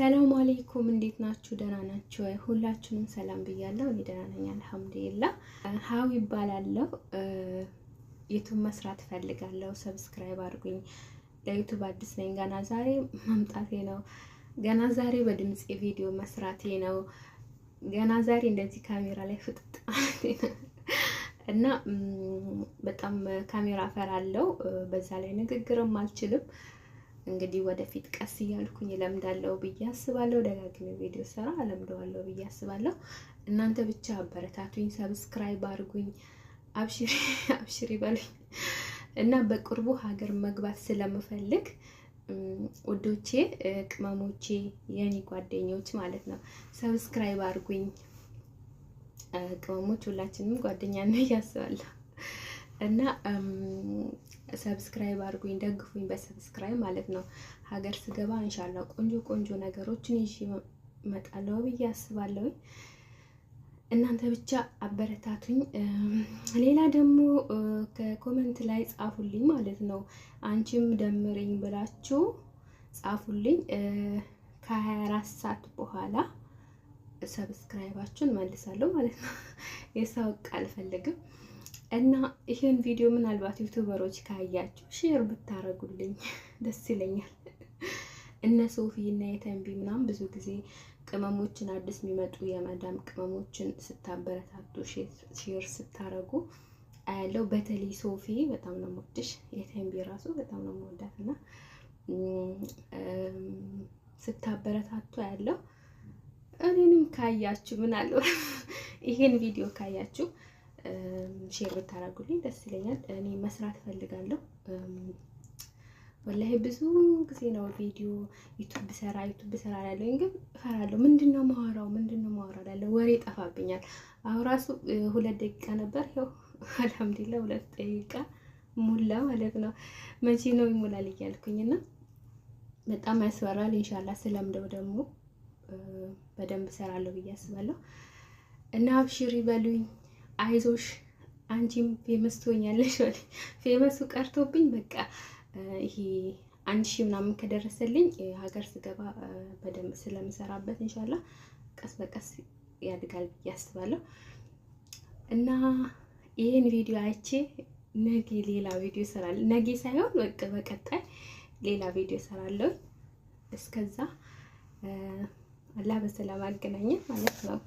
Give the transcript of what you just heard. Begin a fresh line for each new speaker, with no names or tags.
ሰላም አለይኩም እንዴት ናችሁ? ደህና ናችሁ? ሁላችሁንም ሰላም ብያለሁ። እኔ ደህና ነኝ አልሐምዱሊላህ። ሀው ይባላለሁ። ዩቲዩብ መስራት ፈልጋለሁ። ሰብስክራይብ አድርጉኝ። ለዩቲዩብ አዲስ ነኝ። ገና ዛሬ መምጣቴ ነው። ገና ዛሬ በድምጽ ቪዲዮ መስራቴ ነው። ገና ዛሬ እንደዚህ ካሜራ ላይ ፍጥጥ እና በጣም ካሜራ ፈራለሁ። በዛ ላይ ንግግርም አልችልም። እንግዲህ ወደፊት ቀስ እያልኩኝ ለምዳለው ብዬ አስባለሁ። ደጋግሜ ቪዲዮ ሰራ ለምደዋለሁ ብዬ አስባለሁ። እናንተ ብቻ አበረታቱኝ፣ ሰብስክራይብ አድርጉኝ፣ አብሽሪ በሉኝ እና በቅርቡ ሀገር መግባት ስለምፈልግ ውዶቼ፣ ቅመሞቼ፣ የኔ ጓደኞች ማለት ነው ሰብስክራይብ አድርጉኝ። ቅመሞች ሁላችንም ጓደኛ ነን ያስባለሁ እና ሰብስክራይብ አድርጉኝ፣ ደግፉኝ በሰብስክራይብ ማለት ነው። ሀገር ስገባ ኢንሻአላህ ቆንጆ ነገሮችን ይዤ እመጣለሁ ብዬ አስባለሁ። እናንተ ብቻ አበረታቱኝ። ሌላ ደግሞ ከኮሜንት ላይ ጻፉልኝ ማለት ነው። አንቺም ደምሪኝ ብላችሁ ጻፉልኝ። ከ24 ሰዓት በኋላ ሰብስክራይባችሁን መልሳለሁ ማለት ነው። የሰው ቃል ፈልግም እና ይሄን ቪዲዮ ምናልባት ዩቲዩበሮች ካያችሁ ሼር ብታረጉልኝ ደስ ይለኛል። እነ ሶፊ እና የተንቢ ምናምን ብዙ ጊዜ ቅመሞችን አዲስ የሚመጡ የመዳም ቅመሞችን ስታበረታቱ ሼር ስታረጉ አያለው። በተለይ ሶፊ በጣም ነው የምወድሽ፣ የተንቢ ራሱ በጣም ነው የምወዳትና ስታበረታቱ አያለው። እኔንም ካያችሁ ምናልባት ይሄን ቪዲዮ ካያችሁ ሼር ብታረጉልኝ ደስ ይለኛል። እኔ መስራት ፈልጋለሁ። ወላሂ ብዙ ጊዜ ነው ቪዲዮ ዩቲዩብ ሰራ ያለኝ፣ ግን እፈራለሁ። ምንድነው ማወራው ያለው ወሬ ጠፋብኛል። አሁን ራሱ 2 ደቂቃ ነበር። ያው አልሐምዱሊላህ 2 ደቂቃ ሙላ ማለት ነው። መቼ ነው ይሞላል እያልኩኝና በጣም ያስፈራል። ኢንሻአላህ ስለምደው ደግሞ በደንብ ሰራለሁ ብዬ አስባለሁ እና አብሽሪ በሉኝ። አይዞሽ አንቺም ፌመስ ትሆኛለሽ ወይ? ፌመሱ ቀርቶብኝ በቃ ይሄ 1000 ምናምን ከደረሰልኝ ሀገር ስገባ በደንብ ስለምሰራበት ኢንሻአላህ ቀስ በቀስ ያድጋል ብዬ አስባለሁ እና ይሄን ቪዲዮ አይቼ ነገ ሌላ ቪዲዮ እሰራለሁ። ነገ ሳይሆን በቃ በቀጣይ ሌላ ቪዲዮ እሰራለሁ። እስከዛ አላህ በሰላም አገናኘን ማለት ነው።